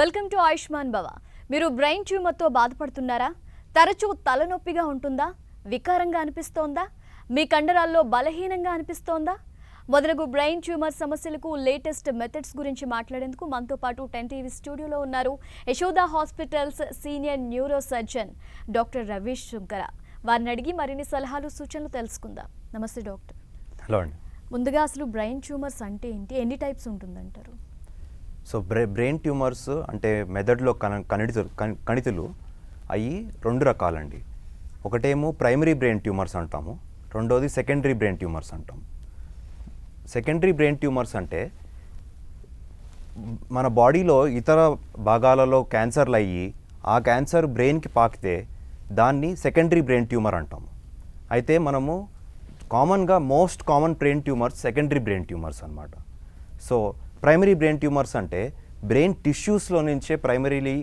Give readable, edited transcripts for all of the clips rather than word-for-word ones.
Welcome to Ayushman భవ. మీరు brain ట్యూమర్తో బాధపడుతున్నారా? తరచూ తలనొప్పిగా ఉంటుందా? వికారంగా అనిపిస్తోందా? మీ కండరాల్లో బలహీనంగా అనిపిస్తోందా? మొదలగు బ్రెయిన్ ట్యూమర్ సమస్యలకు లేటెస్ట్ మెథడ్స్ గురించి మాట్లాడేందుకు మనతో పాటు 10 టీవీ స్టూడియోలో ఉన్నారు Yashoda hospitals senior neuro surgeon doctor Ravish Sunkara. వారిని అడిగి మరిన్ని సలహాలు సూచనలు తెలుసుకుందాం. నమస్తే డాక్టర్. హలో అండి. ముందుగా అసలు బ్రెయిన్ ట్యూమర్స్ అంటే ఏంటి, ఎన్ని టైప్స్ ఉంటుందంటారు? సో బ్రెయిన్ ట్యూమర్స్ అంటే మెదడులో కణితులు అవి రెండు రకాలండి. ఒకటేమో ప్రైమరీ బ్రెయిన్ ట్యూమర్స్ అంటాము, రెండోది సెకండరీ బ్రెయిన్ ట్యూమర్స్ అంటాము. సెకండరీ బ్రెయిన్ ట్యూమర్స్ అంటే మన బాడీలో ఇతర భాగాలలో క్యాన్సర్లు అయ్యి ఆ క్యాన్సర్ బ్రెయిన్కి పాకితే దాన్ని సెకండరీ బ్రెయిన్ ట్యూమర్ అంటాము. అయితే మనము కామన్గా most common brain tumours secondary brain tumours అన్నమాట. సో ప్రైమరీ బ్రెయిన్ ట్యూమర్స్ అంటే బ్రెయిన్ టిష్యూస్లో నుంచే ప్రైమరీలీ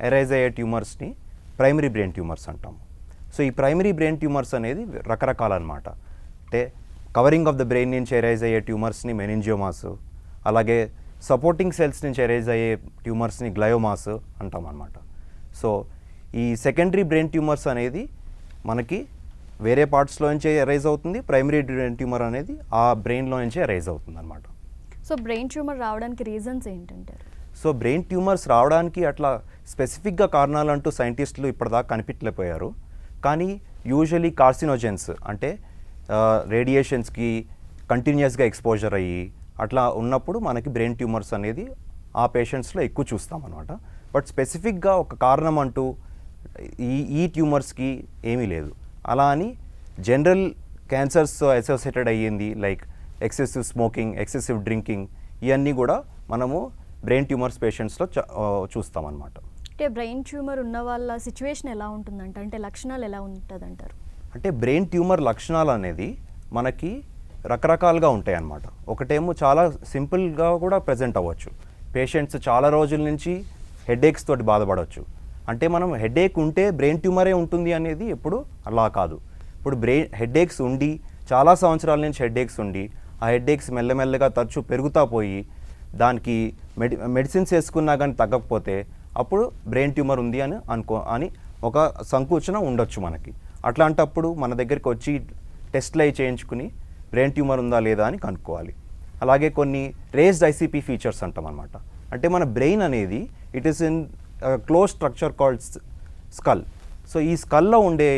ఎరైజ్ అయ్యే ట్యూమర్స్ని ప్రైమరీ బ్రెయిన్ ట్యూమర్స్ అంటాము. సో ఈ ప్రైమరీ బ్రెయిన్ ట్యూమర్స్ అనేది రకరకాలన్నమాట. అంటే కవరింగ్ ఆఫ్ ద బ్రెయిన్ నుంచి ఎరైజ్ అయ్యే ట్యూమర్స్ని మెనింజియోమాస్, అలాగే సపోర్టింగ్ సెల్స్ నుంచి ఎరైజ్ అయ్యే ట్యూమర్స్ని గ్లయోమాస్ అంటాం అన్నమాట. సో ఈ సెకండరీ బ్రెయిన్ ట్యూమర్స్ అనేది మనకి వేరే పార్ట్స్లో నుంచే ఎరైజ్ అవుతుంది, ప్రైమరీ బ్రెయిన్ ట్యూమర్ అనేది ఆ బ్రెయిన్లో నుంచే ఎరైజ్ అవుతుంది అన్నమాట. సో బ్రెయిన్ ట్యూమర్ రావడానికి రీజన్స్ ఏంటంటారు? సో బ్రెయిన్ ట్యూమర్స్ రావడానికి అట్లా స్పెసిఫిక్గా కారణాలు అంటూ సైంటిస్టులు ఇప్పటిదాకా కనిపెట్టలేకపోయారు. కానీ యూజువలీ కార్సినోజెన్స్ అంటే రేడియేషన్స్కి కంటిన్యూస్గా ఎక్స్పోజర్ అయ్యి అట్లా ఉన్నప్పుడు మనకి బ్రెయిన్ ట్యూమర్స్ అనేది ఆ పేషెంట్స్లో ఎక్కువ చూస్తామన్నమాట. బట్ స్పెసిఫిక్గా ఒక కారణం అంటూ ఈ ట్యూమర్స్కి ఏమీ లేదు. అలా అని జనరల్ క్యాన్సర్స్ అసోసియేటెడ్ అయ్యింది like excessive smoking, excessive drinking, ఇవన్నీ కూడా మనము బ్రెయిన్ ట్యూమర్స్ పేషెంట్స్లో చూస్తామన్నమాట. అంటే బ్రెయిన్ ట్యూమర్ ఉన్న వాళ్ళ సిచ్యువేషన్ ఎలా ఉంటుందంట, అంటే లక్షణాలు ఎలా ఉంటుంది అంటారు? అంటే బ్రెయిన్ ట్యూమర్ లక్షణాలు అనేది మనకి రకరకాలుగా ఉంటాయి అన్నమాట. ఒకటేమో చాలా సింపుల్గా కూడా ప్రజెంట్ అవ్వచ్చు. పేషెంట్స్ చాలా రోజుల నుంచి హెడేక్స్ తోటి బాధపడవచ్చు. అంటే మనం హెడేక్ ఉంటే బ్రెయిన్ ట్యూమరే ఉంటుంది అనేది ఎప్పుడు అలా కాదు. ఇప్పుడు హెడేక్స్ ఉండి చాలా సంవత్సరాల నుంచి హెడేక్స్ ఉండి ఆ హెడేక్స్ మెల్లమెల్లగా తరచూ పెరుగుతా పోయి దానికి మెడిసిన్స్ వేసుకున్నా కానీ తగ్గకపోతే అప్పుడు బ్రెయిన్ ట్యూమర్ ఉంది అని ఒక సంకోచన ఉండొచ్చు మనకి. అట్లాంటప్పుడు మన దగ్గరికి వచ్చి టెస్ట్లు అవి చేయించుకుని బ్రెయిన్ ట్యూమర్ ఉందా లేదా అని కనుక్కోవాలి. అలాగే కొన్ని రేజ్డ్ ఐసీపీ ఫీచర్స్ అంటాం అనమాట. అంటే మన బ్రెయిన్ అనేది it is in close structure called skull. So ఈ స్కల్లో ఉండే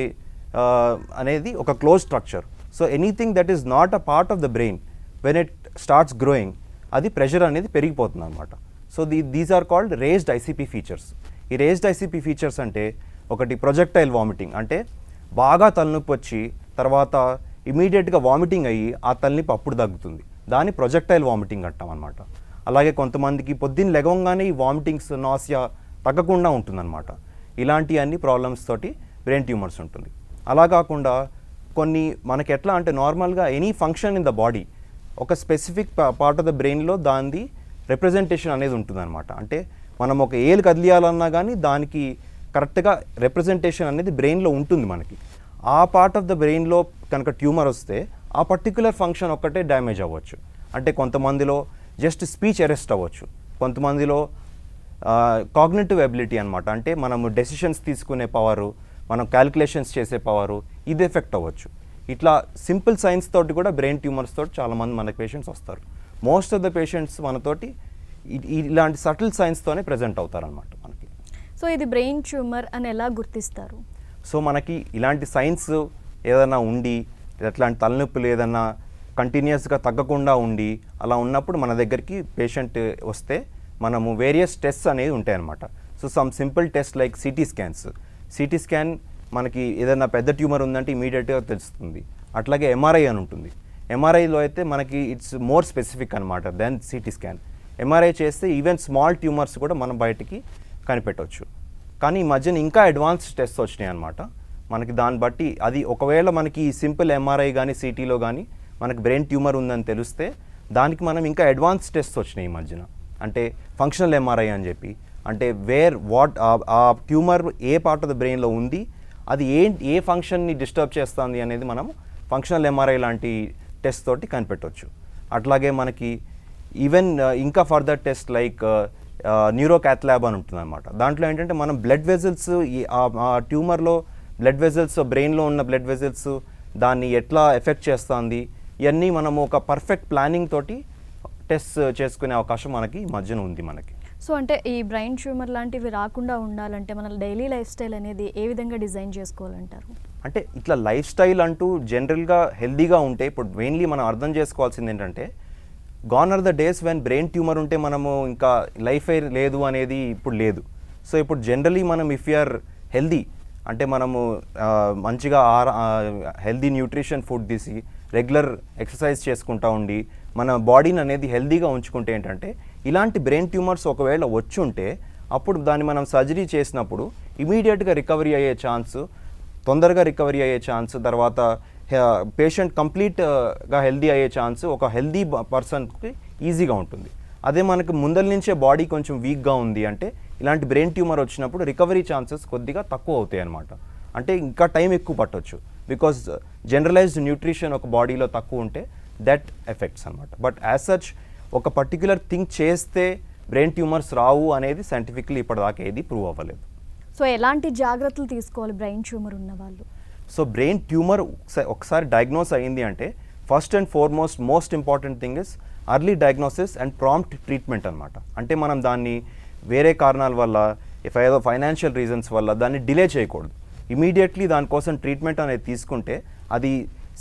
అనేది ఒక close structure. So anything that is not a part of the brain when it starts growing అది ప్రెషర్ అనేది పెరిగిపోతుంది అనమాట. So these are called raised ICP features. ఈ రేజ్డ్ ఐసీపీ ఫీచర్స్ అంటే ఒకటి ప్రొజెక్టైల్ వామిటింగ్, అంటే బాగా తలనొప్పి వచ్చి తర్వాత ఇమీడియట్గా వామిటింగ్ అయ్యి ఆ తలనొప్పి అప్పుడు తగ్గుతుంది, దాన్ని ప్రొజెక్టైల్ వామిటింగ్ అంటాం అనమాట. అలాగే కొంతమందికి పొద్దున్న లెగవంగానే ఈ వామిటింగ్స్, నాసియా తగ్గకుండా ఉంటుందన్నమాట. ఇలాంటి అన్ని ప్రాబ్లమ్స్ తోటి బ్రెయిన్ ట్యూమర్స్ ఉంటుంది. అలా కాకుండా కొన్ని మనకి ఎట్లా అంటే నార్మల్గా any function in the body ఒక స్పెసిఫిక్ పార్ట్ ఆఫ్ ద బ్రెయిన్లో దాని రిప్రజెంటేషన్ అనేది ఉంటుందన్నమాట. అంటే మనం ఒక ఏలు కదిలియాలన్నా కానీ దానికి కరెక్ట్గా రిప్రజెంటేషన్ అనేది బ్రెయిన్లో ఉంటుంది మనకి. ఆ పార్ట్ ఆఫ్ ద బ్రెయిన్లో కనుక ట్యూమర్ వస్తే ఆ పర్టిక్యులర్ ఫంక్షన్ ఒక్కటే డ్యామేజ్ అవ్వచ్చు. అంటే కొంతమందిలో జస్ట్ స్పీచ్ అరెస్ట్ అవ్వచ్చు, కొంతమందిలో కాగ్నిటివ్ ఎబిలిటీ అనమాట, అంటే మనము డెసిషన్స్ తీసుకునే పవరు, మనం క్యాలిక్యులేషన్స్ చేసే పవరు, ఇది ఎఫెక్ట్ అవ్వచ్చు. ఇట్లా సింపుల్ సైన్స్ తోటి కూడా బ్రెయిన్ ట్యూమర్స్ తోటి చాలామంది మన పేషెంట్స్ వస్తారు. మోస్ట్ ఆఫ్ ద పేషెంట్స్ మనతోటి ఇలాంటి సటిల్ సైన్స్తోనే ప్రజెంట్ అవుతారనమాట మనకి. సో ఇది బ్రెయిన్ ట్యూమర్ అని ఎలా గుర్తిస్తారు? సో మనకి ఇలాంటి సైన్స్ ఏదైనా ఉండి, ఎట్లాంటి తలనొప్పులు ఏదైనా కంటిన్యూస్గా తగ్గకుండా ఉండి అలా ఉన్నప్పుడు మన దగ్గరికి పేషెంట్ వస్తే మనము వేరియస్ టెస్ట్స్ అనేది ఉంటాయన్నమాట. So some simple test like CT scan మనకి ఏదైనా పెద్ద ట్యూమర్ ఉందంటే ఇమీడియట్గా తెలుస్తుంది. అట్లాగే ఎంఆర్ఐ అని ఉంటుంది. ఎంఆర్ఐలో అయితే మనకి ఇట్స్ మోర్ స్పెసిఫిక్ అనమాట దెన్ సిటీ స్కాన్. ఎంఆర్ఐ చేస్తే ఈవెన్ స్మాల్ ట్యూమర్స్ కూడా మనం బయటికి కనిపెట్టవచ్చు. కానీ ఈ మధ్యన ఇంకా అడ్వాన్స్ టెస్ట్ వచ్చినాయి అనమాట. మనకి దాన్ని బట్టి అది ఒకవేళ మనకి సింపుల్ ఎంఆర్ఐ కానీ సిటీలో కానీ మనకి బ్రెయిన్ ట్యూమర్ ఉందని తెలిస్తే దానికి మనం ఇంకా అడ్వాన్స్ టెస్ట్ వచ్చినాయి ఈ మధ్యన. అంటే ఫంక్షనల్ ఎంఆర్ఐ అని చెప్పి, అంటే ఆ tumour A part of the బ్రెయిన్లో ఉంది, అది ఏ ఫంక్షన్ని డిస్టర్బ్ చేస్తుంది అనేది మనం ఫంక్షనల్ ఎంఆర్ఐ లాంటి టెస్ట్ తోటి కనిపెట్టవచ్చు. అట్లాగే మనకి ఈవెన్ ఇంకా further test like neuro cath lab అని ఉంటుంది అనమాట. దాంట్లో ఏంటంటే మనం బ్లడ్ వెజల్స్ ఆ ట్యూమర్లో బ్లడ్ వెజల్స్ బ్రెయిన్లో ఉన్న బ్లడ్ వెజల్స్ దాన్ని ఎట్లా ఎఫెక్ట్ చేస్తుంది ఇవన్నీ మనము ఒక పర్ఫెక్ట్ ప్లానింగ్ తోటి టెస్ట్ చేసుకునే అవకాశం మనకి ఈ మధ్యన ఉంది మనకి. సో అంటే ఈ బ్రెయిన్ ట్యూమర్ లాంటివి రాకుండా ఉండాలంటే మన డైలీ లైఫ్ స్టైల్ అనేది ఏ విధంగా డిజైన్ చేసుకోవాలంటారు? అంటే ఇట్లా లైఫ్ స్టైల్ అంటూ జనరల్గా హెల్దీగా ఉంటే ఇప్పుడు మెయిన్లీ మనం అర్థం చేసుకోవాల్సింది ఏంటంటే gone are the days when brain tumour ఉంటే మనము ఇంకా లైఫ్ లేదు అనేది ఇప్పుడు లేదు. సో ఇప్పుడు జనరలీ మనం ఇఫ్ యూఆర్ హెల్దీ అంటే మనము మంచిగా హెల్దీ న్యూట్రిషన్ ఫుడ్ తీసి రెగ్యులర్ ఎక్సర్సైజ్ చేసుకుంటా ఉండి మన బాడీని అనేది హెల్దీగా ఉంచుకుంటే ఏంటంటే ఇలాంటి బ్రెయిన్ ట్యూమర్స్ ఒకవేళ వచ్చి ఉంటే అప్పుడు దాన్ని మనం సర్జరీ చేసినప్పుడు ఇమీడియట్గా రికవరీ అయ్యే ఛాన్స్, తొందరగా రికవరీ అయ్యే ఛాన్స్, తర్వాత పేషెంట్ కంప్లీట్గా హెల్దీ అయ్యే ఛాన్స్ ఒక హెల్దీ పర్సన్కి ఈజీగా ఉంటుంది. అదే మనకు ముందల నుంచే బాడీ కొంచెం వీక్గా ఉంది అంటే ఇలాంటి బ్రెయిన్ ట్యూమర్ వచ్చినప్పుడు రికవరీ ఛాన్సెస్ కొద్దిగా తక్కువ అవుతాయి అన్నమాట. అంటే ఇంకా టైం ఎక్కువ పట్టవచ్చు బికాజ్ జనరలైజ్డ్ న్యూట్రిషన్ ఒక బాడీలో తక్కువ ఉంటే దట్ ఎఫెక్ట్స్ అనమాట. బట్ యాజ్ సచ్ ఒక పర్టిక్యులర్ థింగ్ చేస్తే బ్రెయిన్ ట్యూమర్స్ రావు అనేది సైంటిఫిక్లీ ఇప్పటిదాకా ఏది ప్రూవ్ అవ్వలేదు. సో ఎలాంటి జాగ్రత్తలు తీసుకోవాలి బ్రెయిన్ ట్యూమర్ ఉన్న వాళ్ళు? సో బ్రెయిన్ ట్యూమర్ ఒకసారి డయాగ్నోస్ అయ్యింది అంటే first and foremost most important thing is early diagnosis and prompt treatment అనమాట. అంటే మనం దాన్ని వేరే కారణాల వల్ల ఏదో ఫైనాన్షియల్ రీజన్స్ వల్ల దాన్ని డిలే చేయకూడదు. ఇమీడియట్లీ దానికోసం ట్రీట్మెంట్ అనేది తీసుకుంటే అది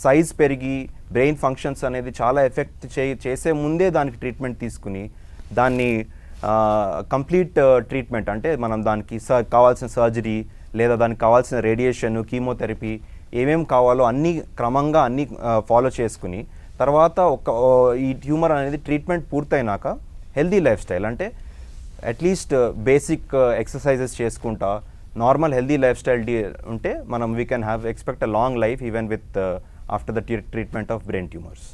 సైజ్ పెరిగి బ్రెయిన్ ఫంక్షన్స్ అనేది చాలా ఎఫెక్ట్ చేసే ముందే దానికి ట్రీట్మెంట్ తీసుకుని దాన్ని కంప్లీట్ ట్రీట్మెంట్ అంటే మనం దానికి కావాల్సిన సర్జరీ లేదా దానికి కావాల్సిన రేడియేషన్, కీమోథెరపీ ఏమేమి కావాలో అన్నీ క్రమంగా అన్నీ ఫాలో చేసుకుని తర్వాత ఈ ట్యూమర్ అనేది ట్రీట్మెంట్ పూర్తయినాక హెల్దీ లైఫ్ స్టైల్ అంటే అట్లీస్ట్ బేసిక్ ఎక్సర్సైజెస్ చేసుకుంటా నార్మల్ హెల్దీ లైఫ్ స్టైల్ ఉంటే మనం we can have expect a long life even with after the treatment of brain tumours.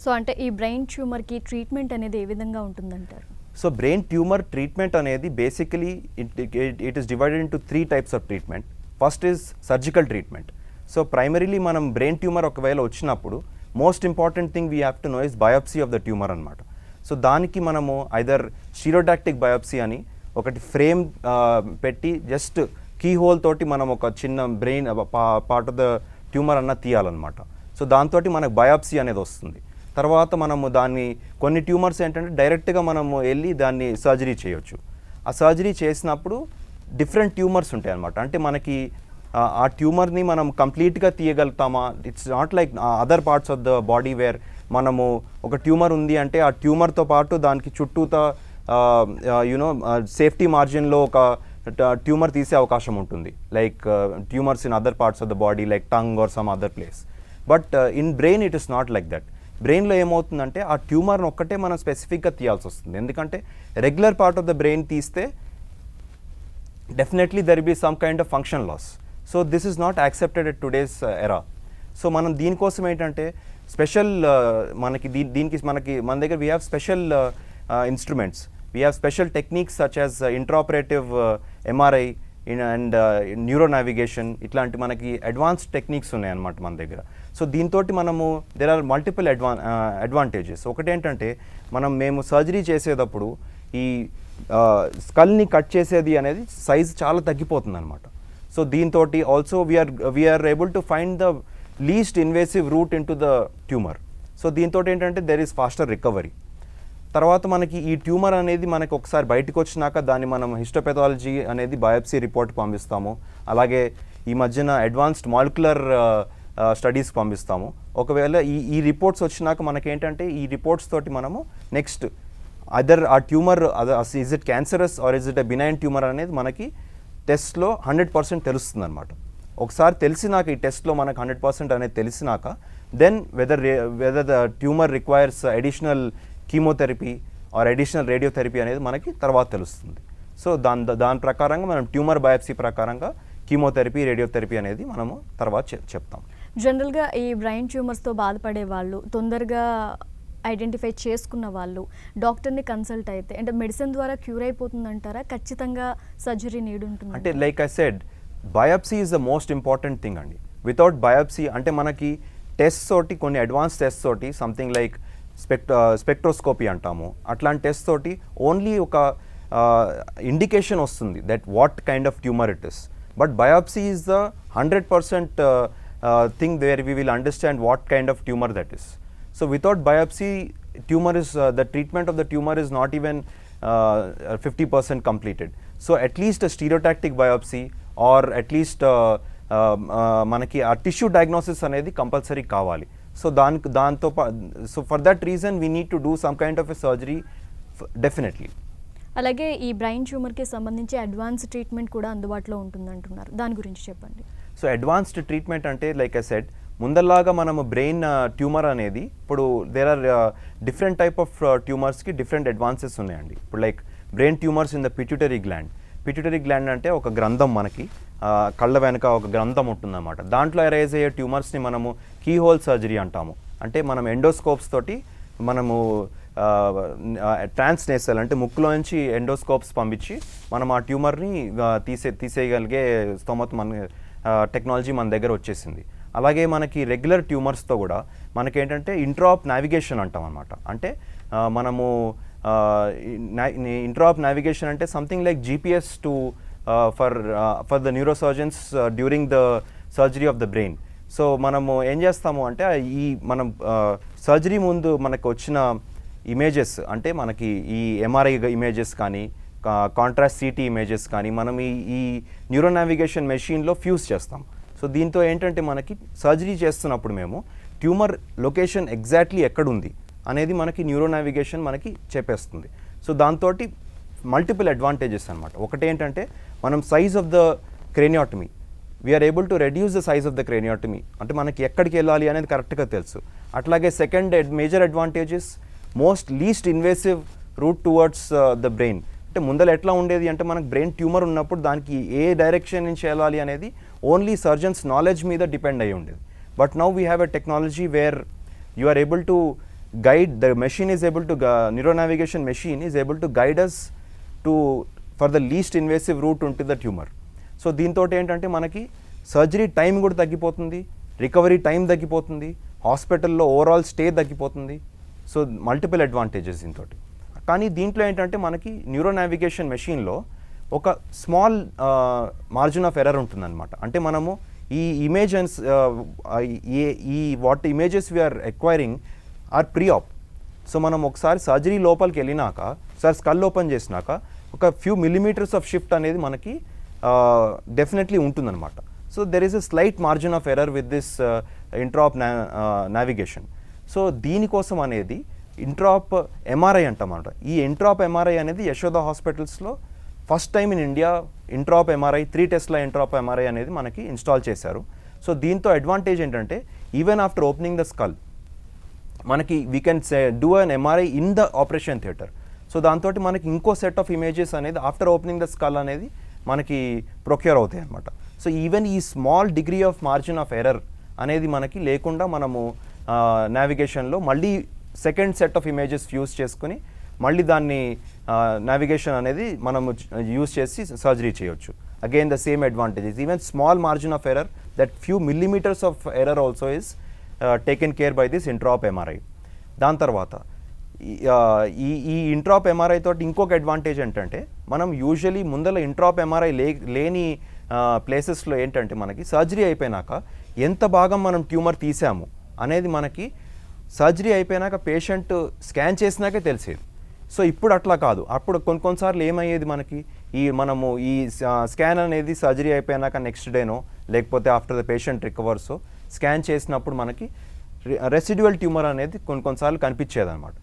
So అంటే ఈ బ్రెయిన్ ట్యూమర్కి ట్రీట్మెంట్ అనేది ఏ విధంగా ఉంటుందంటారు? సో బ్రెయిన్ ట్యూమర్ ట్రీట్మెంట్ అనేది basically it is divided into 3 types of treatment. First is surgical treatment. So primarily మనం brain tumour ఒకవేళ వచ్చినప్పుడు most important thing we have to know is biopsy of the tumour అనమాట. So దానికి మనము either stereotactic biopsy అని ఒకటి frame పెట్టి just key hole తోటి మనం ఒక చిన్న brain part of the tumour అన్న తీయాలన్నమాట. సో దాంతో మనకు బయాప్సీ అనేది వస్తుంది. తర్వాత మనము దాన్ని కొన్ని ట్యూమర్స్ ఏంటంటే డైరెక్ట్గా మనము వెళ్ళి దాన్ని సర్జరీ చేయొచ్చు. ఆ సర్జరీ చేసినప్పుడు డిఫరెంట్ ట్యూమర్స్ ఉంటాయి అన్నమాట. అంటే మనకి ఆ ట్యూమర్ని మనం కంప్లీట్గా తీయగలుగుతామా? It's not like other parts of the body where మనము ఒక ట్యూమర్ ఉంది అంటే ఆ ట్యూమర్తో పాటు దానికి చుట్టూతా సేఫ్టీ మార్జిన్లో ఒక ట్యూమర్ తీసే అవకాశం ఉంటుంది, like tumours in other parts of the body like tongue or some other place. But in brain it is not like that. బ్రెయిన్లో ఏమవుతుందంటే ఆ ట్యూమర్ని ఒక్కటే మనం స్పెసిఫిక్గా తీయాల్సి వస్తుంది. ఎందుకంటే regular part of the brain తీస్తే definitely there be some kind of function loss. So this is not accepted at today's era. సో మనం దీనికోసం ఏంటంటే స్పెషల్ దీనికి మన దగ్గర we have special instruments, we have special techniques such as intraoperative MRI and neuro navigation, ఇట్లాంటి మనకి advanced techniques ఉన్నాయన్నమాట మన దగ్గర. సో దీంతో మనము దెర్ ఆర్ మల్టిపుల్ అడ్వాంటేజెస్. ఒకటేంటంటే మేము సర్జరీ చేసేటప్పుడు ఈ స్కల్ని కట్ చేసేది అనేది సైజ్ చాలా తగ్గిపోతుంది అనమాట. సో దీంతో also we are able to find the least invasive route into the tumour. So దీంతో ఏంటంటే దెర్ ఈస్ ఫాస్టర్ రికవరీ. తర్వాత మనకి ఈ ట్యూమర్ అనేది మనకి ఒకసారి బయటకు వచ్చినాక దాన్ని మనం హిస్టోపెథాలజీ అనేది బయాప్సీ రిపోర్ట్ పంపిస్తాము. అలాగే ఈ మధ్యన అడ్వాన్స్డ్ మాలిక్యులర్ స్టడీస్ పంపిస్తాము. ఒకవేళ ఈ రిపోర్ట్స్ వచ్చినాక మనకేంటంటే ఈ రిపోర్ట్స్ తోటి మనము నెక్స్ట్ అదర్ ఆ tumour is it cancerous or is it a benign tumour అనేది మనకి టెస్ట్లో 100% తెలుస్తుంది అనమాట. ఒకసారి తెలిసినాక ఈ టెస్ట్లో మనకు 100% అనేది తెలిసినాక then whether the tumour requires additional chemotherapy or additional radiotherapy అనేది మనకి తర్వాత తెలుస్తుంది. సో దాని ప్రకారంగా మనం ట్యూమర్ బయాప్సీ ప్రకారంగా కీమోథెరపీ, రేడియోథెరపీ అనేది మనము తర్వాత చెప్తాం. జనరల్గా ఈ బ్రెయిన్ ట్యూమర్స్తో బాధపడే వాళ్ళు తొందరగా ఐడెంటిఫై చేసుకున్న వాళ్ళు డాక్టర్ని కన్సల్ట్ అయితే అంటే మెడిసిన్ ద్వారా క్యూర్ అయిపోతుందంటారా? ఖచ్చితంగా సర్జరీ నీడ్ ఉంటుంది అంటే like I said biopsy is the most important thing అండి. వితౌట్ బయాప్సీ అంటే మనకి టెస్ట్ తోటి కొన్ని అడ్వాన్స్ టెస్ట్ తోటి సంథింగ్ లైక్ స్పెక్ట్రోస్కోపీ అంటాము, అట్లాంటి టెస్ట్ తోటి ఓన్లీ ఒక ఇండికేషన్ వస్తుంది that what kind of tumour it is. But biopsy is the 100% thing where we will understand what kind of tumor that is. So without biopsy, tumor is the treatment of the tumor is not even 50% completed. So at least a stereotactic biopsy or at least మనకి ఆ tissue diagnosis అనేది compulsory కావాలి. So దాంతో so for that reason we need to do some kind of a surgery definitely. అలాగే ఈ brain ట్యూమర్కి సంబంధించి advance treatment కూడా అందుబాటులో ఉంటుందంటున్నారు, దాని గురించి చెప్పండి. సో అడ్వాన్స్డ్ ట్రీట్మెంట్ అంటే లైక్ ఐ సెడ్, ముందల్లాగా మనము బ్రెయిన్ ట్యూమర్ అనేది ఇప్పుడు there are different type of ట్యూమర్స్కి డిఫరెంట్ అడ్వాన్సెస్ ఉన్నాయండి. ఇప్పుడు like brain tumours in the pituitary gland. Pituitary gland అంటే ఒక గ్రంథం, మనకి కళ్ళ వెనక ఒక గ్రంథం ఉంటుందన్నమాట. దాంట్లో అరైజ్ అయ్యే ట్యూమర్స్ని మనము కీ హోల్ సర్జరీ అంటాము. అంటే మనం ఎండోస్కోప్స్ తోటి మనము ట్రాన్స్నేసల్ అంటే ముక్కులో నుంచి ఎండోస్కోప్స్ పంపించి మనం ఆ ట్యూమర్ని తీసేయగలిగే స్తోమత మన టెక్నాలజీ మన దగ్గర వచ్చేసింది. అలాగే మనకి రెగ్యులర్ ట్యూమర్స్తో కూడా మనకేంటంటే ఇంట్రాప్ నావిగేషన్ అంటాం అనమాట. అంటే మనము ఇంట్రాప్ నావిగేషన్ అంటే something like GPS to for the neurosurgeons during the surgery of the brain. So మనము ఏం చేస్తాము అంటే ఈ మనం సర్జరీ ముందు మనకు వచ్చిన ఇమేజెస్, అంటే మనకి ఈ ఎంఆర్ఐ ఇమేజెస్ కానీ కాంట్రాస్ట్ సిటీ ఇమేజెస్ కానీ మనం ఈ న్యూరో నావిగేషన్ మెషిన్లో ఫ్యూజ్ చేస్తాం. సో దీంతో ఏంటంటే మనకి సర్జరీ చేస్తున్నప్పుడు మేము ట్యూమర్ లొకేషన్ ఎగ్జాక్ట్లీ ఎక్కడుంది అనేది మనకి న్యూరో నావిగేషన్ మనకి చెప్పేస్తుంది. సో దాంతో మల్టిపుల్ అడ్వాంటేజెస్ అనమాట. ఒకటేంటంటే మనం size of the craniotomy, we are able to reduce the size of the craniotomy, అంటే మనకి ఎక్కడికి వెళ్ళాలి అనేది కరెక్ట్గా తెలుసు. అట్లాగే second major advantages least invasive route towards the brain. అంటే ముందర ఎట్లా ఉండేది అంటే మనకు బ్రెయిన్ ట్యూమర్ ఉన్నప్పుడు దానికి ఏ డైరెక్షన్ నుంచి వెళ్ళాలి అనేది ఓన్లీ సర్జన్స్ నాలెడ్జ్ మీద డిపెండ్ అయ్యి ఉండేది. But now we have a technology where you are able to guide, the machine is able to neuro navigation machine is able to guide us to for the least invasive route into the tumour. So దీంతో ఏంటంటే మనకి surgery time కూడా తగ్గిపోతుంది, recovery time తగ్గిపోతుంది, హాస్పిటల్లో overall stay తగ్గిపోతుంది. So multiple advantages దీంతో. కానీ దీంట్లో ఏంటంటే మనకి న్యూరో నావిగేషన్ మెషిన్లో ఒక స్మాల్ మార్జిన్ ఆఫ్ ఎర్రర్ ఉంటుందన్నమాట. అంటే మనము ఈ ఇమేజెస్ ఈ what images we are acquiring or pre op. So మనం ఒకసారి సర్జరీ లోపలికి వెళ్ళినాక, సార్ స్కల్ ఓపెన్ చేసినాక ఒక ఫ్యూ మిల్లీమీటర్స్ ఆఫ్ షిఫ్ట్ అనేది మనకి డెఫినెట్లీ ఉంటుందన్నమాట. So there is a slight margin of error with this intraop navigation. So దీనికోసం అనేది ఇంట్రాప్ ఎంఆర్ఐ అంటామన్నమాట. ఈ ఇంట్రాప్ ఎంఆర్ఐ అనేది యశోద హాస్పిటల్స్లో first time in India intraop MRI 3 Tesla intraop MRI అనేది మనకి ఇన్స్టాల్ చేశారు. సో దీంతో అడ్వాంటేజ్ ఏంటంటే even after opening the skull మనకి we can do an MRI in the operation theatre. So దాంతో మనకి ఇంకో సెట్ ఆఫ్ ఇమేజెస్ అనేది ఆఫ్టర్ ఓపెనింగ్ ద స్కల్ అనేది మనకి ప్రొక్యూర్ అవుతాయి అనమాట. సో ఈవెన్ ఈ small degree of margin of error అనేది మనకి లేకుండా మనము నావిగేషన్లో మళ్ళీ second set of images use చేసుకుని మళ్ళీ దాన్ని నావిగేషన్ అనేది మనము యూజ్ చేసి సర్జరీ చేయొచ్చు. Again the same advantages, even small margin of error, that few millimetres of error also is taken care by this intraop MRI. దాని తర్వాత ఈ ఇంట్రాప్ ఎంఆర్ఐ తోటి ఇంకొక అడ్వాంటేజ్ ఏంటంటే మనం యూజువలీ ముందర ఇంట్రాప్ ఎంఆర్ఐ లేని ప్లేసెస్లో ఏంటంటే మనకి సర్జరీ అయిపోయినాక ఎంత భాగం మనం ట్యూమర్ తీసాము అనేది మనకి సర్జరీ అయిపోయినాక పేషెంట్ స్కాన్ చేసినాకే తెలిసేది. సో ఇప్పుడు అట్లా కాదు. అప్పుడు కొన్నిసార్లు ఏమయ్యేది మనకి మనము ఈ స్కాన్ అనేది సర్జరీ అయిపోయినాక నెక్స్ట్ డేనో లేకపోతే ఆఫ్టర్ ద పేషెంట్ రికవర్సో స్కాన్ చేసినప్పుడు మనకి రెసిడ్యువల్ ట్యూమర్ అనేది కొన్నిసార్లు కనిపించేది అనమాట.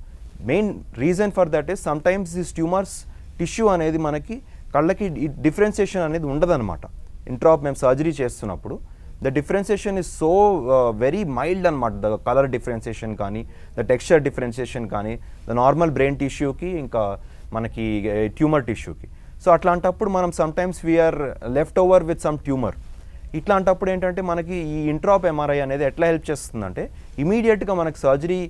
Main reason for that is sometimes this tumours tissue అనేది మనకి కళ్ళకి డిఫరెన్సియేషన్ అనేది ఉండదన్నమాట. ఇంట్రాప్ మేము సర్జరీ చేస్తున్నప్పుడు the differentiation is so very mild అనమాట. ద కలర్ డిఫరెన్సియేషన్ కానీ, ద టెక్స్చర్ డిఫరెన్సియేషన్ కానీ, ద నార్మల్ బ్రెయిన్ టిష్యూకి ఇంకా మనకి ట్యూమర్ టిష్యూకి. సో అట్లాంటప్పుడు మనం sometimes we are left over with some tumour. ఇట్లాంటప్పుడు ఏంటంటే మనకి ఈ ఇంట్రాప్ ఎంఆర్ఐ అనేది ఎట్లా హెల్ప్ చేస్తుందంటే ఇమీడియట్గా మనకి సర్జరీ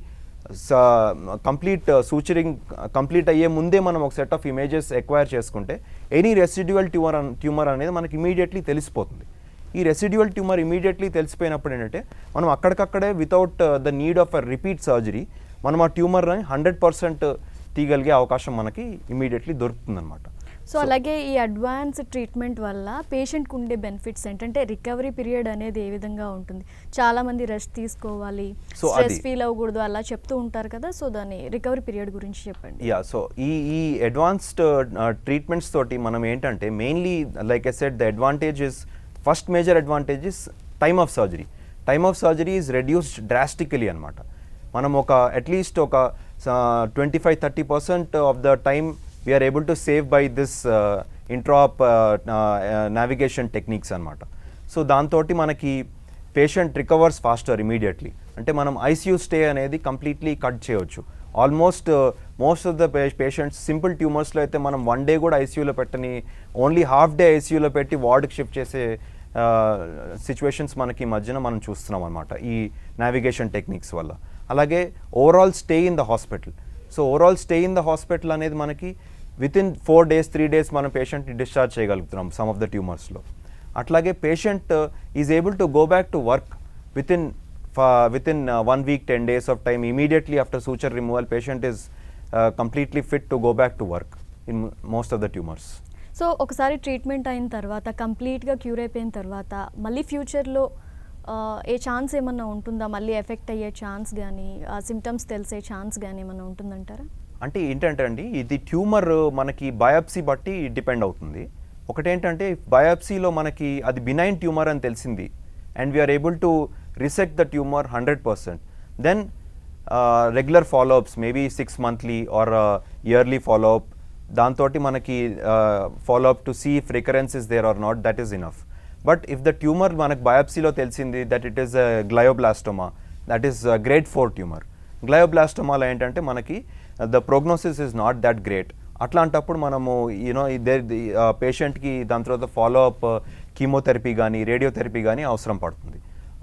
కంప్లీట్ సూచరింగ్ కంప్లీట్ అయ్యే ముందే మనం ఒక సెట్ ఆఫ్ ఇమేజెస్ ఎక్వైర్ చేసుకుంటే ఎనీ రెసిడ్యువల్ ట్యూమర్ అనేది మనకి ఇమీడియట్లీ తెలిసిపోతుంది. ఈ రెసిడ్యువల్ ట్యూమర్ ఇమీడియట్లీ తెలిసిపోయినప్పుడు ఏంటంటే మనం అక్కడికక్కడే without the need of a repeat surgery మనం ఆ ట్యూమర్ని 100% తీయగలిగే అవకాశం మనకి ఇమీడియట్లీ దొరుకుతుందన్నమాట. సో అలాగే ఈ అడ్వాన్స్ ట్రీట్మెంట్ వల్ల పేషెంట్కి ఉండే బెనిఫిట్స్ ఏంటంటే రికవరీ పీరియడ్ అనేది ఏ విధంగా ఉంటుంది? చాలామంది రెస్ట్ తీసుకోవాలి, So స్ట్రెస్ అది- ఫీల్ అవ్వకూడదు అలా చెప్తూ ఉంటారు కదా, సో దాని రికవరీ పీరియడ్ గురించి చెప్పండి. యా, సో ఈ అడ్వాన్స్డ్ ట్రీట్మెంట్స్ తోటి మనం ఏంటంటే mainly like I said the advantage is first major advantage is time of surgery. Time of surgery is reduced drastically అనమాట. మనం అట్లీస్ట్ ఒక 25-30% of the time we are able to save by this intraop navigation techniques అనమాట. So దాంతో మనకి patient recovers faster immediately. అంటే మనం ICU stay అనేది completely cut చేయవచ్చు. Almost most of the patients simple ట్యూమర్స్లో అయితే మనం 1 డే కూడా ఐసీయూలో పెట్టని ఓన్లీ హాఫ్ డే ఐసీయూలో పెట్టి వార్డ్కి షిఫ్ట్ చేసే సిచ్యువేషన్స్ మనకి ఈ మధ్యన మనం చూస్తున్నాం అనమాట ఈ నావిగేషన్ టెక్నిక్స్ వల్ల. అలాగే overall stay in the hospital. So overall stay in the hospital అనేది మనకి వితిన్ 4 days 3 days మనం పేషెంట్ని డిశ్చార్జ్ చేయగలుగుతున్నాం సమ్ ఆఫ్ ద ట్యూమర్స్లో. అట్లాగే patient is able to go back to work within 1 week 10 days of time. Immediately after suture removal, patient is completely fit to go back to work in most of the tumors. So ఒకసారి treatment అయిన తర్వాత కంప్లీట్గా cure అయిపోయిన తర్వాత మళ్ళీ ఫ్యూచర్లో ఏ chance ఏమన్నా ఉంటుందా? మళ్ళీ ఎఫెక్ట్ అయ్యే ఛాన్స్ కానీ సిమ్టమ్స్ తెలిసే ఛాన్స్ కానీ ఏమన్నా ఉంటుందంటారా? అంటే ఏంటంటే అండి, ఇది ట్యూమర్ మనకి బయాప్సీ బట్టి డిపెండ్ అవుతుంది. ఒకటేంటంటే బయాప్సీలో మనకి అది బినైన్ ట్యూమర్ అని తెలిసింది and we are able to resect the tumour 100%. Then regular follow ups maybe 6 monthly or yearly follow up, దాంతో మనకి follow up to see if recurrence is there or not, that is enough. But if the tumour మనకు బయాప్సీలో తెలిసింది that it is glioblastoma, that is grade 4 tumour. గ్లయోబ్లాస్టోమాలో ఏంటంటే మనకి the prognosis is not that great. అట్లాంటప్పుడు మనము పేషెంట్కి దాని తర్వాత ఫాలోఅప్ కీమోథెరపీ కానీ రేడియోథెరపీ కానీ అవసరం పడుతుంది.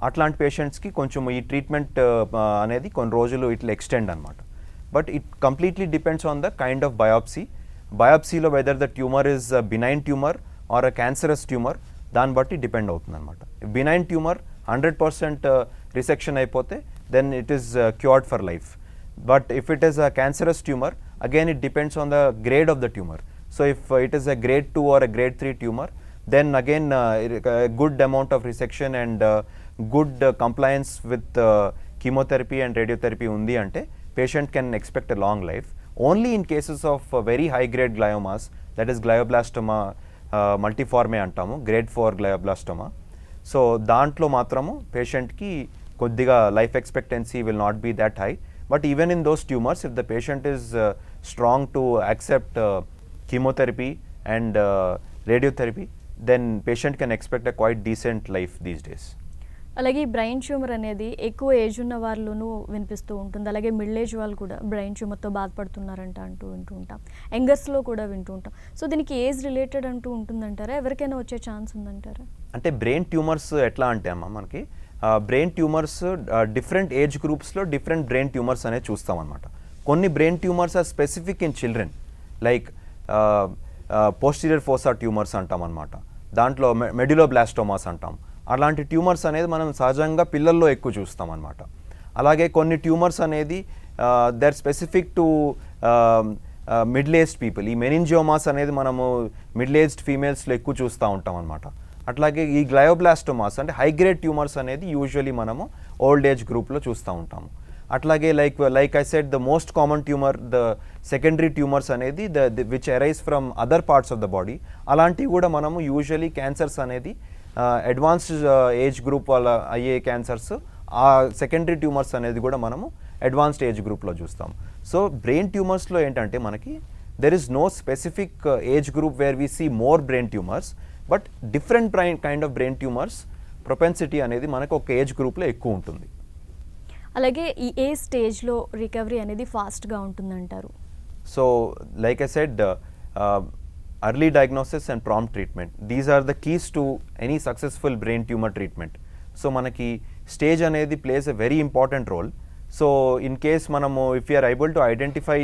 అట్లాంటి పేషెంట్స్కి కొంచెం ఈ ట్రీట్మెంట్ అనేది కొన్ని రోజులు ఇట్లా ఎక్స్టెండ్ అనమాట. But it completely depends on the kind of biopsy. బయాప్సీలో whether the tumour is benign tumour or a cancerous tumour, దాన్ని బట్టి డిపెండ్ అవుతుంది అనమాట. బినైన్ ట్యూమర్ 100% రిసెక్షన్ అయిపోతే then it is cured for life. But if it is a cancerous tumor, again it depends on the grade of the tumor. So if it is a grade 2 or a grade 3 tumor, then again a good amount of resection and good compliance with chemotherapy and radiotherapy undi ante patient can expect a long life. Only in cases of very high grade gliomas, that is glioblastoma multiforme antamu, grade 4 glioblastoma. So dantlo matramu patient ki koddiga life expectancy will not be that high. But even in those tumors, if the patient is strong to accept chemotherapy and radiotherapy, then patient can expect a quite decent life these days. అలాగే brain tumour అనేది ఎక్కువ age ఉన్న వాళ్ళను వినిపిస్తూ ఉంటుంది. అలాగే middle age వాళ్ళు కూడా బ్రెయిన్ ట్యూమర్తో బాధపడుతున్నారంట అంటూ వింటూ ఉంటాం. యంగర్స్లో కూడా వింటూ ఉంటాం. సో దీనికి ఏజ్ రిలేటెడ్ అంటూ ఉంటుందంటారా? ఎవరికైనా వచ్చే ఛాన్స్ ఉందంటారా? అంటే బ్రెయిన్ ట్యూమర్స్ ఎట్లా అంటే అమ్మ మనకి బ్రెయిన్ ట్యూమర్స్ డిఫరెంట్ ఏజ్ గ్రూప్స్లో డిఫరెంట్ బ్రెయిన్ ట్యూమర్స్ అనేది చూస్తాం అనమాట. కొన్ని brain tumours are specific in children, like posterior fossa tumours అంటాం అనమాట. దాంట్లో మెడ్యులోబ్లాస్టోమాస్ అంటాం. అలాంటి ట్యూమర్స్ అనేది మనం సహజంగా పిల్లల్లో ఎక్కువ చూస్తాం అనమాట. అలాగే కొన్ని ట్యూమర్స్ అనేది they are specific to middle aged people. ఈ మెనింజియోమాస్ అనేది మనము మిడిల్ ఏజ్డ్ ఫీమేల్స్లో ఎక్కువ చూస్తూ ఉంటాం అనమాట. అట్లాగే ఈ గ్లయోబ్లాస్టోమాస్ అంటే హై గ్రేడ్ ట్యూమర్స్ అనేది యూజువలీ మనము ఓల్డ్ ఏజ్ గ్రూప్లో చూస్తూ ఉంటాము. అట్లాగే like I said the most common tumour the secondary tumours అనేది which arise from other parts of the body, అలాంటివి కూడా మనము యూజువలీ క్యాన్సర్స్ అనేది అడ్వాన్స్డ్ ఏజ్ గ్రూప్ వల్ల అయ్యే క్యాన్సర్స్, ఆ సెకండరీ ట్యూమర్స్ అనేది కూడా మనము అడ్వాన్స్డ్ ఏజ్ గ్రూప్లో చూస్తాం. సో బ్రెయిన్ ట్యూమర్స్లో ఏంటంటే మనకి there is no specific age group where we see more brain tumours, but different kind of brain tumours propensity అనేది మనకు ఒక ఏజ్ గ్రూప్లో ఎక్కువ ఉంటుంది. అలాగే ఈ ఏ స్టేజ్లో రికవరీ అనేది ఫాస్ట్గా ఉంటుందంటారు? So like I said early diagnosis and prompt treatment, these are the keys to any successful brain tumor treatment. So manaki stage anedi plays a very important role. So in case manamu if we are able to identify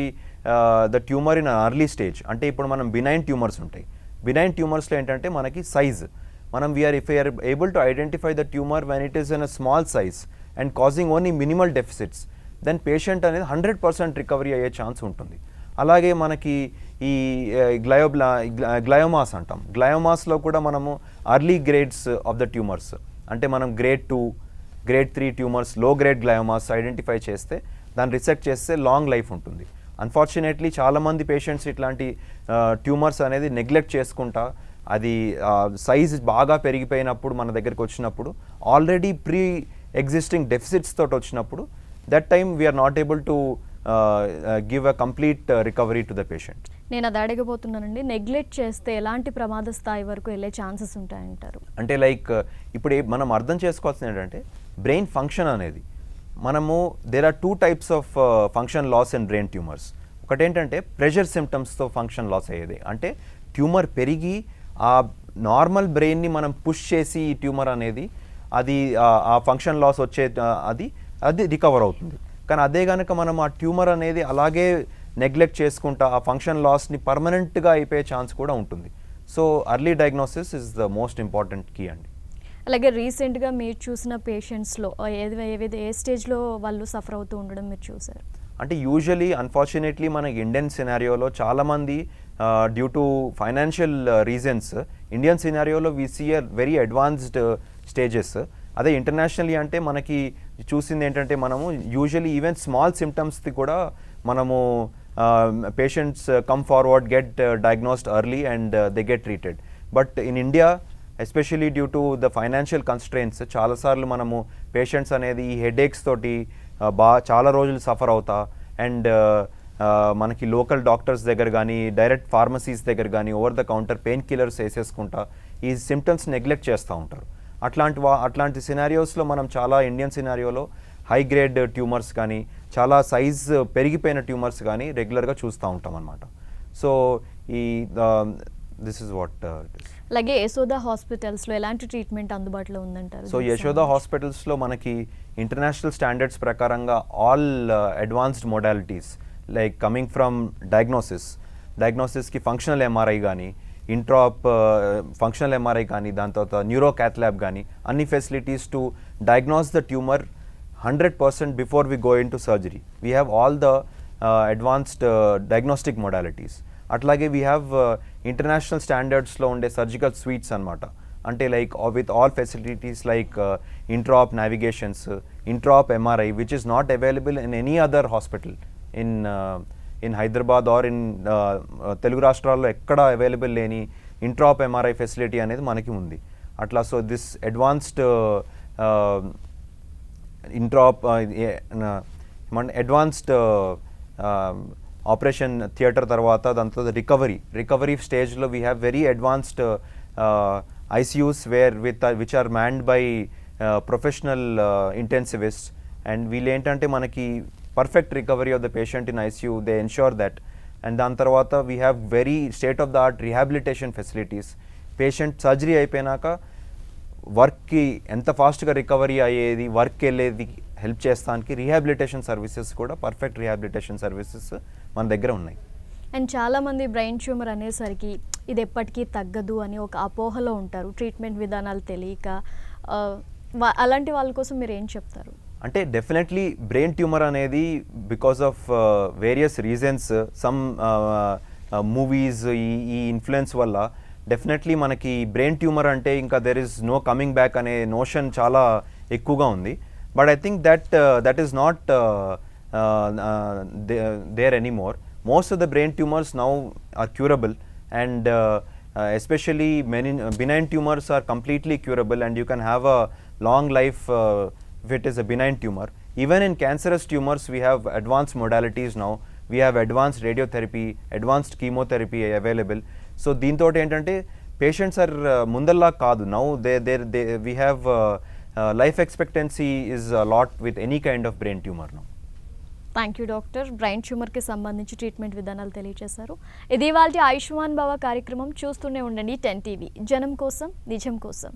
the tumor in an early stage, ante ippudu manam benign tumors untayi. Benign tumors lo entante manaki size, manam if we are able to identify the tumor when it is in a small size and causing only minimal deficits, then patient anedi 100% recovery ayye chance untundi. అలాగే మనకి ఈ gliomas అంటాం. గ్లయోమాస్లో కూడా మనము early grades of the tumours, అంటే మనం grade 2, grade 3 tumours, లో grade gliomas identify చేస్తే దాన్ని రిసెక్ట్ చేస్తే లాంగ్ లైఫ్ ఉంటుంది. అన్ఫార్చునేట్లీ చాలామంది పేషెంట్స్ ఇట్లాంటి ట్యూమర్స్ అనేది నెగ్లెక్ట్ చేసుకుంటా అది సైజ్ బాగా పెరిగిపోయినప్పుడు మన దగ్గరికి వచ్చినప్పుడు ఆల్రెడీ ప్రీ ఎగ్జిస్టింగ్ డెఫిసిట్స్ తోటి వచ్చినప్పుడు that time we are not able to give a complete recovery to the patient. నేను అది అడగబోతున్నానండి, నెగ్లెక్ట్ చేస్తే ఎలాంటి ప్రమాద స్థాయి వరకు వెళ్ళే ఛాన్సెస్ ఉంటాయంటారు? అంటే లైక్ ఇప్పుడు మనం అర్థం చేసుకోవాల్సింది ఏంటంటే బ్రెయిన్ ఫంక్షన్ అనేది మనము there are 2 types of function loss in brain tumours. ఒకటేంటంటే ప్రెషర్ సిమ్టమ్స్తో ఫంక్షన్ లాస్ అయ్యేది, అంటే ట్యూమర్ పెరిగి ఆ నార్మల్ బ్రెయిన్ని మనం పుష్ చేసి ఈ ట్యూమర్ అనేది అది ఆ ఫంక్షన్ లాస్ వచ్చే అది రికవర్ అవుతుంది. కానీ అదే కనుక మనం ఆ ట్యూమర్ అనేది అలాగే నెగ్లెక్ట్ చేసుకుంటా ఆ ఫంక్షన్ లాస్ని పర్మనెంట్గా అయిపోయే ఛాన్స్ కూడా ఉంటుంది. So early diagnosis is the most important key అండి. అలాగే రీసెంట్గా మీరు చూసిన పేషెంట్స్లో ఏ స్టేజ్లో వాళ్ళు సఫర్ అవుతూ ఉండడం మీరు చూసారు? అంటే యూజువలీ అన్ఫార్చునేట్లీ మనకి ఇండియన్ సినారియోలో చాలామంది due to financial reasons Indian సినారియోలో we see a very advanced stages. అదే ఇంటర్నేషనల్లీ అంటే మనకి చూసింది ఏంటంటే మనము యూజువలీ ఈవెన్ స్మాల్ సిమ్టమ్స్ది కూడా మనము patients come forward, get diagnosed early and they get treated. But in India especially due to the financial constraints చాలాసార్లు మనము పేషెంట్స్ అనేది ఈ హెడేక్స్ తోటి చాలా రోజులు సఫర్ అవుతా అండ్ మనకి లోకల్ డాక్టర్స్ దగ్గర కానీ డైరెక్ట్ ఫార్మసీస్ దగ్గర కానీ over the counter painkillers వేసేసుకుంటా ఈ సిమ్టమ్స్ నెగ్లెక్ట్ చేస్తూ ఉంటారు. అట్లాంటి సినారియోస్లో మనం చాలా ఇండియన్ సినారియోలో హై గ్రేడ్ ట్యూమర్స్ కానీ చాలా సైజ్ పెరిగిపోయిన ట్యూమర్స్ కానీ రెగ్యులర్గా చూస్తూ ఉంటాం అన్నమాట. సో ఈ this is what it is. అలాగే యశోద హాస్పిటల్స్లో ఎలాంటి ట్రీట్మెంట్ అందుబాటులో ఉందంటారు? సో యశోద హాస్పిటల్స్లో మనకి ఇంటర్నేషనల్ స్టాండర్డ్స్ ప్రకారంగా all advanced modalities like coming from డయాగ్నోసిస్కి ఫంక్షనల్ ఎంఆర్ఐ కానీ ఇంట్రాప్ ఫంక్షనల్ ఎంఆర్ఐ కానీ దాని తర్వాత న్యూరో క్యాత్ ల్యాబ్ కానీ అన్ని facilities to diagnose the tumour 100% before we go into surgery. We have all the advanced diagnostic modalities. అట్లాగే we have international స్టాండర్డ్స్లో ఉండే సర్జికల్ స్వీట్స్ అనమాట. అంటే like with all facilities like intraop navigations, intraop MRI which is not available in any other hospital in Hyderabad or in Telugu రాష్ట్రాల్లో ఎక్కడ available లేని ఇంట్రాప్ MRI facility అనేది మనకి ఉంది. అట్లా so this advanced intraop advanced operation theatre తర్వాత దాంతో రికవరీ స్టేజ్లో we have very advanced ICUs which are manned by professional intensivist and వీళ్ళు ఏంటంటే మనకి perfect recovery of the patient in ICU, they ensure that. And దాని తర్వాత we have very state of the art rehabilitation facilities. Patient surgery అయిపోయినాక వర్క్కి ఎంత ఫాస్ట్గా recovery అయ్యేది, వర్క్కి వెళ్ళేది హెల్ప్ చేస్తానికి రీహాబిలిటేషన్ సర్వీసెస్ కూడా పర్ఫెక్ట్ రీహాబిలిటేషన్ సర్వీసెస్ మన దగ్గర ఉన్నాయి. అండ్ చాలామంది బ్రెయిన్ ట్యూమర్ అనేసరికి ఇది ఎప్పటికీ తగ్గదు అని ఒక అపోహలో ఉంటారు, ట్రీట్మెంట్ విధానాలు తెలియక. అలాంటి వాళ్ళ కోసం మీరు ఏం చెప్తారు? అంటే డెఫినెట్లీ బ్రెయిన్ ట్యూమర్ అనేది because of various reasons, some movies ఈ ఇన్ఫ్లుయెన్స్ వల్ల డెఫినెట్లీ మనకి బ్రెయిన్ ట్యూమర్ అంటే ఇంకా there is no coming back అనే నోషన్ చాలా ఎక్కువగా ఉంది. But I think that is not there anymore. Most of the brain tumours now are curable and especially many benign tumors are completely curable and you can have a long life if it is a benign tumor. Even in cancerous tumors we have advanced modalities now. We have advanced radiotherapy, advanced chemotherapy available. So దీంతో ఏంటంటే patients are ముందల్లా కాదు, now we have life expectancy is a lot with any kind of brain tumor now. Thank you doctor. Brain ట్యూమర్కి సంబంధించి treatment విధానాలు తెలియజేశారు. ఇది ఇవాల్టి ఆయుష్మాన్ భవ కార్యక్రమం. చూస్తూనే ఉండండి 10 టీవీ, జనం కోసం నిజం కోసం.